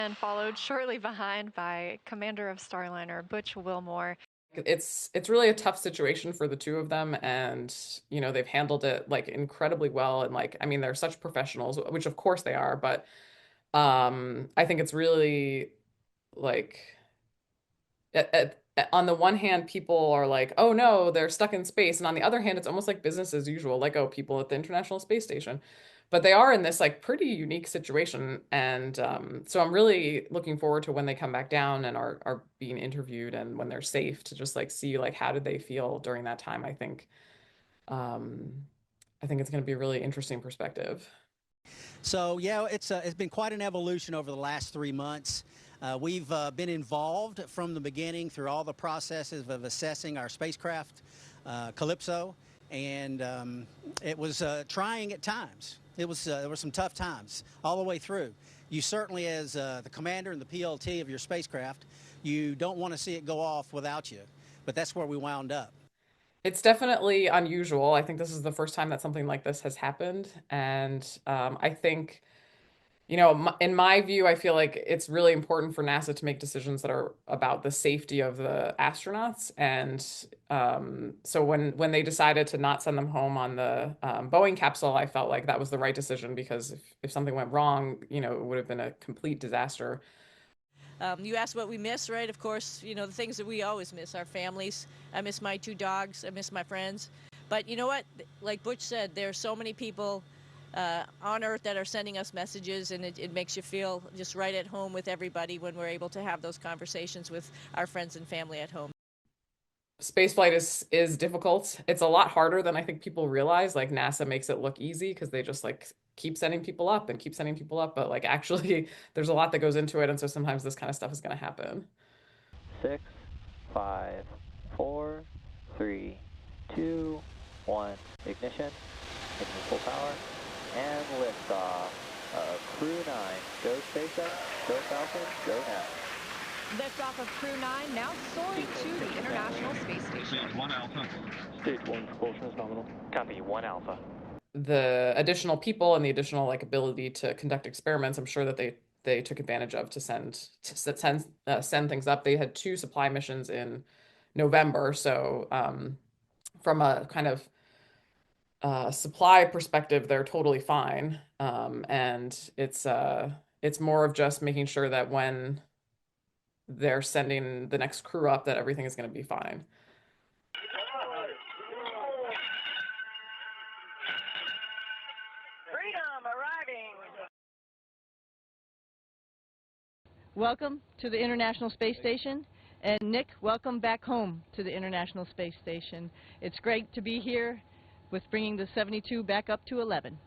and followed shortly behind by Commander of Starliner, Butch Wilmore. It's really a tough situation for the two of them, and they've handled it like incredibly well. And like, I mean, they're such professionals, which of course they are, but I think it's really like on the one hand, people are like, oh no, they're stuck in space. And on the other hand, it's almost like business as usual, like, oh, people at the International Space Station. But they are in this like pretty unique situation. And so I'm really looking forward to when they come back down and are being interviewed and when they're safe to just like see like how did they feel during that time. Um, I think it's going to be a really interesting perspective. So yeah, it's been quite an evolution over the last 3 months. We've been involved from the beginning through all the processes of assessing our spacecraft, Calypso, and it was trying at times. There were some tough times all the way through. You certainly, as the commander and the PLT of your spacecraft, you don't want to see it go off without you, but that's where we wound up. It's definitely unusual. I think this is the first time that something like this has happened. And I think, in my view, I feel like it's really important for NASA to make decisions that are about the safety of the astronauts. And so when they decided to not send them home on the Boeing capsule, I felt like that was the right decision because if something went wrong, it would have been a complete disaster. You asked what we miss, right? Of course, the things that we always miss, our families. I miss my 2 dogs. I miss my friends. But you know what? Like Butch said, there are so many people on Earth that are sending us messages, and it makes you feel just right at home with everybody when we're able to have those conversations with our friends and family at home. Spaceflight is difficult. It's a lot harder than I think people realize. Like NASA makes it look easy because they just like keep sending people up and keep sending people up, but like actually there's a lot that goes into it, and so sometimes this kind of stuff is going to happen. 6, 5, 4, 3, 2, 1. Ignition. Engine full power. And liftoff of Crew 9. Go SpaceX, go Falcon, go NASA. Liftoff of Crew 9 now soaring to the International Space Station. Stage 1 Alpha. Stage 1 propulsion is nominal. Copy 1 Alpha. The additional people and the additional like ability to conduct experiments, I'm sure that they took advantage of to send things up. They had 2 supply missions in November, so from a kind of supply perspective, they're totally fine. And it's more of just making sure that when they're sending the next crew up, that everything is going to be fine. Freedom arriving. Welcome to the International Space Station. And Nick, welcome back home to the International Space Station. It's great to be here with bringing the 72 back up to 11.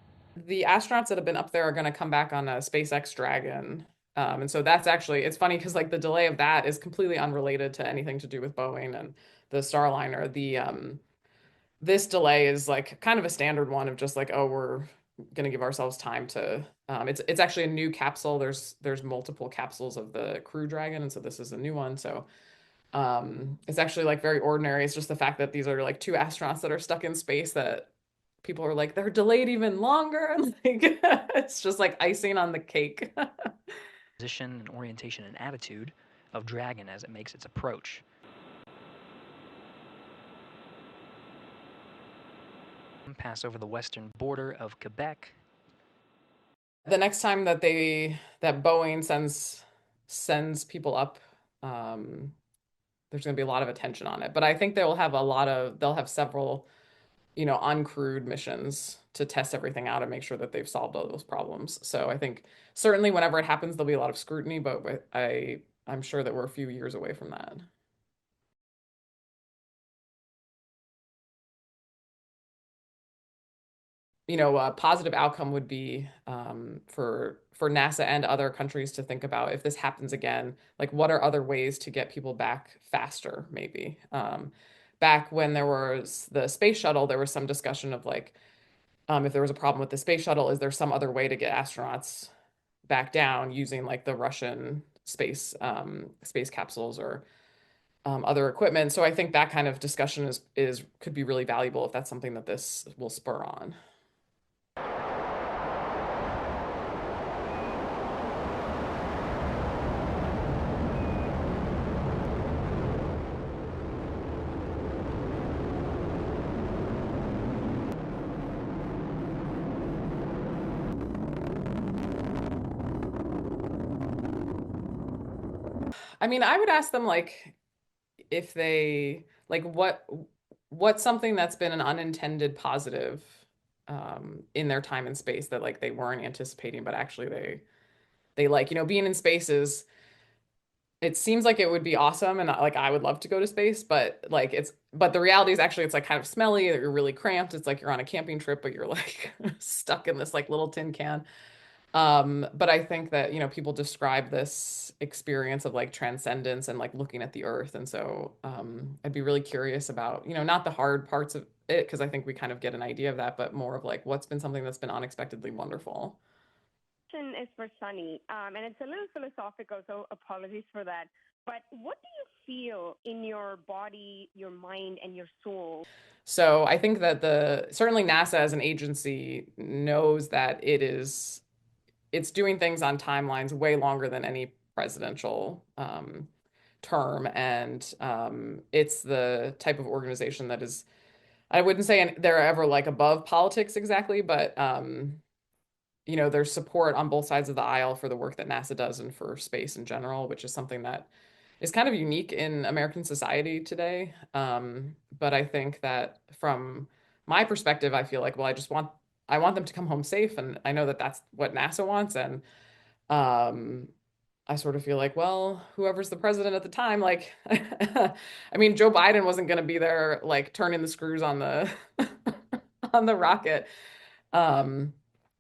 The astronauts that have been up there are going to come back on a SpaceX Dragon. And so that's actually, it's funny because like the delay of that is completely unrelated to anything to do with Boeing and the Starliner. This delay is like kind of a standard one of just like, oh, we're going to give ourselves time to, it's actually a new capsule. There's multiple capsules of the Crew Dragon. And so this is a new one. So it's actually like very ordinary. It's just the fact that these are like 2 astronauts that are stuck in space that people are like, they're delayed even longer. And like, it's just like icing on the cake. Position and orientation and attitude of Dragon as it makes its approach. Pass over the western border of Quebec. The next time that Boeing sends people up, there's going to be a lot of attention on it. But I think they'll have several, uncrewed missions to test everything out and make sure that they've solved all those problems. So I think certainly whenever it happens, there'll be a lot of scrutiny, but I'm sure that we're a few years away from that. A positive outcome would be for NASA and other countries to think about if this happens again, like what are other ways to get people back faster, maybe. Back when there was the space shuttle, there was some discussion of like, if there was a problem with the space shuttle, is there some other way to get astronauts back down using like the Russian space capsules or other equipment? So I think that kind of discussion could be really valuable if that's something that this will spur on. I mean, I would ask them like if they like what's something that's been an unintended positive in their time and space that like they weren't anticipating, but actually they like, being in spaces. It seems like it would be awesome and like I would love to go to space, but like but the reality is actually it's like kind of smelly, that you're really cramped. It's like you're on a camping trip, but you're like stuck in this like little tin can. But I think that, people describe this experience of like transcendence and like looking at the earth. And so I'd be really curious about, not the hard parts of it, because I think we kind of get an idea of that, but more of like what's been something that's been unexpectedly wonderful. Is for Suni, and it's a little philosophical, so apologies for that. But what do you feel in your body, your mind, and your soul? So I think that certainly NASA as an agency knows that it's doing things on timelines way longer than any presidential term. And it's the type of organization that is, I wouldn't say they're ever like above politics exactly, but there's support on both sides of the aisle for the work that NASA does and for space in general, which is something that is kind of unique in American society today. But I think that from my perspective, I feel like, well, I want them to come home safe, and I know that that's what NASA wants, and I sort of feel like, well, whoever's the president at the time, like, I mean, Joe Biden wasn't going to be there, like, turning the screws on the on the rocket. Um,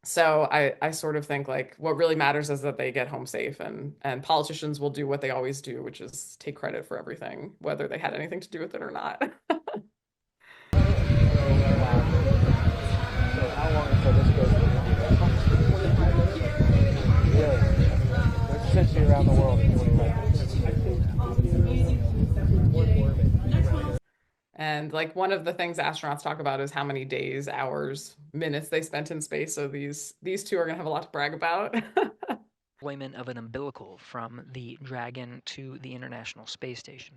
so I sort of think like what really matters is that they get home safe, and politicians will do what they always do, which is take credit for everything, whether they had anything to do with it or not. So how long until this goes to Really? It's essentially around the world in 45 minutes. And like one of the things astronauts talk about is how many days, hours, minutes they spent in space. So these two are going to have a lot to brag about. Deployment of an umbilical from the Dragon to the International Space Station.